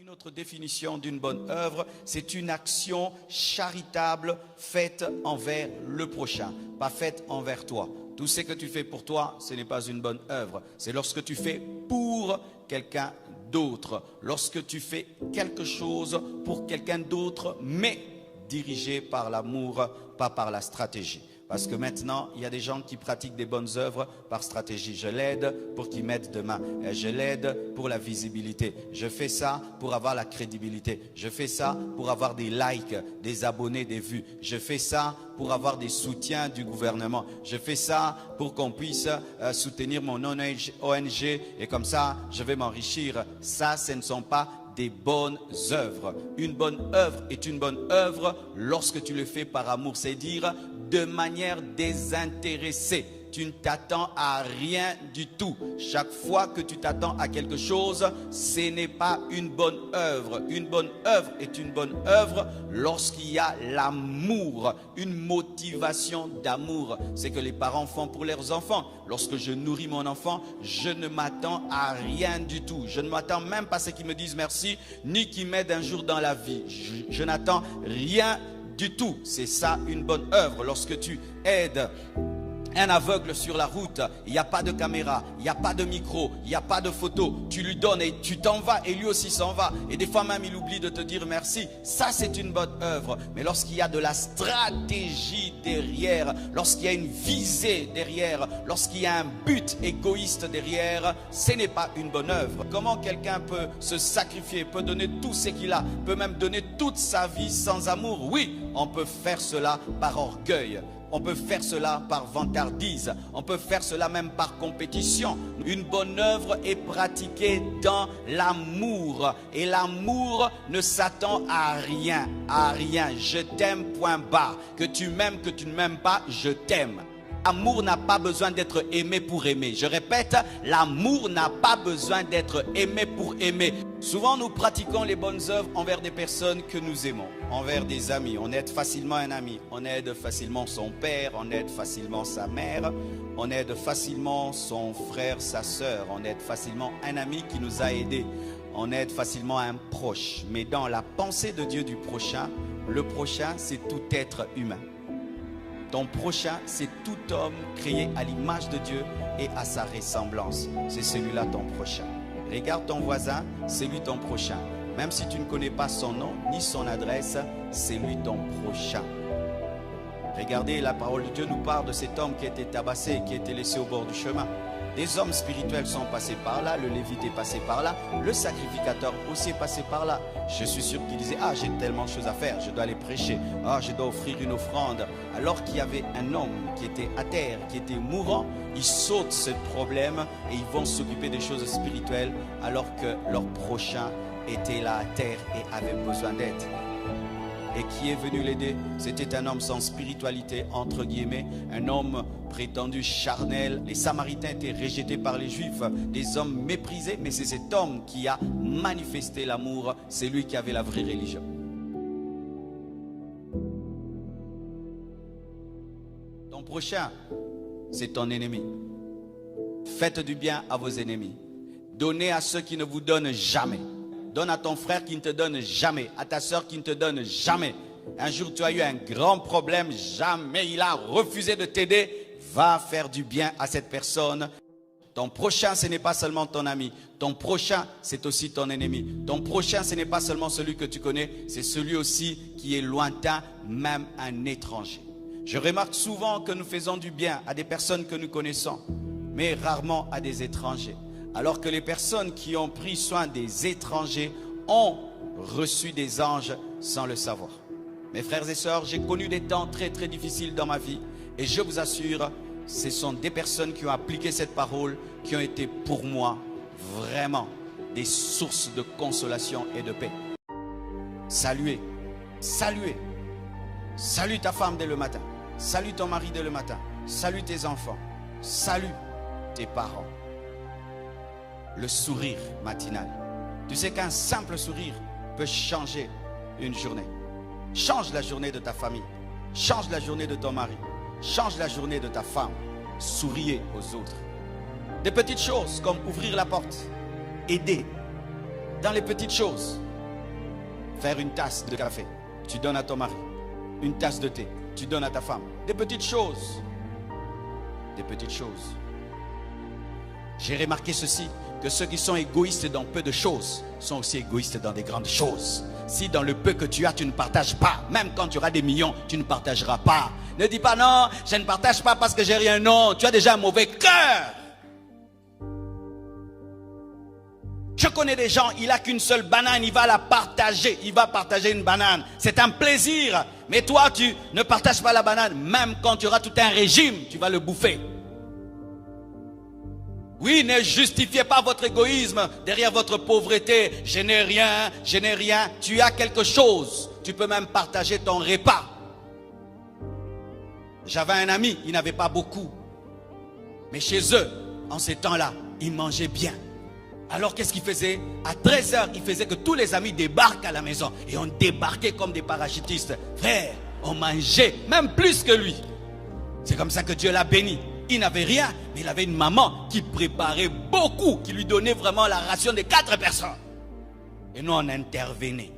Une autre définition d'une bonne œuvre, c'est une action charitable faite envers le prochain, pas faite envers toi. Tout ce que tu fais pour toi, ce n'est pas une bonne œuvre. C'est lorsque tu fais pour quelqu'un d'autre, lorsque tu fais quelque chose pour quelqu'un d'autre, mais dirigé par l'amour, pas par la stratégie. Parce que maintenant, il y a des gens qui pratiquent des bonnes œuvres par stratégie. Je l'aide pour qu'il m'aide demain. Je l'aide pour la visibilité. Je fais ça pour avoir la crédibilité. Je fais ça pour avoir des likes, des abonnés, des vues. Je fais ça pour avoir des soutiens du gouvernement. Je fais ça pour qu'on puisse soutenir mon ONG et comme ça, je vais m'enrichir. Ça, ce ne sont pas des bonnes œuvres. Une bonne œuvre est une bonne œuvre lorsque tu le fais par amour, c'est dire de manière désintéressée. Tu ne t'attends à rien du tout. Chaque fois que tu t'attends à quelque chose, ce n'est pas une bonne œuvre. Une bonne œuvre est une bonne œuvre lorsqu'il y a l'amour, une motivation d'amour. C'est que les parents font pour leurs enfants. Lorsque je nourris mon enfant, je ne m'attends à rien du tout. Je ne m'attends même pas à ce qu'ils me disent merci, ni qu'ils m'aident un jour dans la vie. Je n'attends rien du tout. C'est ça une bonne œuvre. Lorsque tu aides un aveugle sur la route, il n'y a pas de caméra, il n'y a pas de micro, il n'y a pas de photo, tu lui donnes et tu t'en vas et lui aussi s'en va. Et des fois même il oublie de te dire merci. Ça c'est une bonne œuvre. Mais lorsqu'il y a de la stratégie derrière, lorsqu'il y a une visée derrière, lorsqu'il y a un but égoïste derrière, ce n'est pas une bonne œuvre. Comment quelqu'un peut se sacrifier, peut donner tout ce qu'il a, peut même donner toute sa vie sans amour? Oui, on peut faire cela par orgueil. On peut faire cela par vantardise. On peut faire cela même par compétition. Une bonne œuvre est pratiquée dans l'amour. Et l'amour ne s'attend à rien. À rien. Je t'aime, point barre. Que tu m'aimes, que tu ne m'aimes pas, je t'aime. L'amour n'a pas besoin d'être aimé pour aimer. Je répète, l'amour n'a pas besoin d'être aimé pour aimer. Souvent, nous pratiquons les bonnes œuvres envers des personnes que nous aimons, envers des amis. On aide facilement un ami, on aide facilement son père, on aide facilement sa mère, on aide facilement son frère, sa sœur, on aide facilement un ami qui nous a aidés, on aide facilement un proche. Mais dans la pensée de Dieu du prochain, le prochain, c'est tout être humain. Ton prochain, c'est tout homme créé à l'image de Dieu et à sa ressemblance. C'est celui-là ton prochain. Regarde ton voisin, c'est lui ton prochain. Même si tu ne connais pas son nom ni son adresse, c'est lui ton prochain. Regardez, la parole de Dieu nous parle de cet homme qui a été tabassé, qui a été laissé au bord du chemin. Des hommes spirituels sont passés par là, le lévite est passé par là, le sacrificateur aussi est passé par là. Je suis sûr qu'il disait, ah j'ai tellement de choses à faire, je dois aller prêcher, ah je dois offrir une offrande. Alors qu'il y avait un homme qui était à terre, qui était mourant, ils sautent ce problème et ils vont s'occuper des choses spirituelles alors que leur prochain était là à terre et avait besoin d'aide. Et qui est venu l'aider? C'était un homme sans spiritualité, entre guillemets, un homme prétendu charnel. Les Samaritains étaient rejetés par les Juifs, des hommes méprisés, mais c'est cet homme qui a manifesté l'amour, c'est lui qui avait la vraie religion. Ton prochain, c'est ton ennemi. Faites du bien à vos ennemis. Donnez à ceux qui ne vous donnent jamais. Donne à ton frère qui ne te donne jamais, à ta soeur qui ne te donne jamais. Un jour tu as eu un grand problème, jamais il a refusé de t'aider. Va faire du bien à cette personne. Ton prochain, ce n'est pas seulement ton ami. Ton prochain, c'est aussi ton ennemi. Ton prochain, ce n'est pas seulement celui que tu connais, c'est celui aussi qui est lointain, même un étranger. Je remarque souvent que nous faisons du bien à des personnes que nous connaissons, mais rarement à des étrangers. Alors que les personnes qui ont pris soin des étrangers ont reçu des anges sans le savoir. Mes frères et sœurs, j'ai connu des temps très très difficiles dans ma vie. Et je vous assure, ce sont des personnes qui ont appliqué cette parole, qui ont été pour moi vraiment des sources de consolation et de paix. Saluez, saluez. Salue ta femme dès le matin. Salue ton mari dès le matin. Salue tes enfants. Salue tes parents. Le sourire matinal. Tu sais qu'un simple sourire peut changer une journée. Change la journée de ta famille. Change la journée de ton mari. Change la journée de ta femme. Souriez aux autres. Des petites choses comme ouvrir la porte. Aider. Dans les petites choses. Faire une tasse de café, tu donnes à ton mari. Une tasse de thé, tu donnes à ta femme. Des petites choses. Des petites choses. J'ai remarqué ceci, que ceux qui sont égoïstes dans peu de choses sont aussi égoïstes dans des grandes choses. Si dans le peu que tu as, tu ne partages pas, même quand tu auras des millions, tu ne partageras pas. Ne dis pas non, je ne partage pas parce que j'ai rien. Non, tu as déjà un mauvais cœur. Je connais des gens, il n'a qu'une seule banane, il va la partager. Il va partager une banane. C'est un plaisir. Mais toi, tu ne partages pas la banane. Même quand tu auras tout un régime, tu vas le bouffer. Oui, ne justifiez pas votre égoïsme derrière votre pauvreté. Je n'ai rien, je n'ai rien. Tu as quelque chose. Tu peux même partager ton repas. J'avais un ami, il n'avait pas beaucoup. Mais chez eux, en ces temps-là, ils mangeaient bien. Alors qu'est-ce qu'il faisait? À 13h, il faisait que tous les amis débarquent à la maison. Et on débarquait comme des parachutistes. Frère, on mangeait même plus que lui. C'est comme ça que Dieu l'a béni. Il n'avait rien, mais il avait une maman qui préparait beaucoup, qui lui donnait vraiment la ration de 4 personnes. Et nous, on intervenait.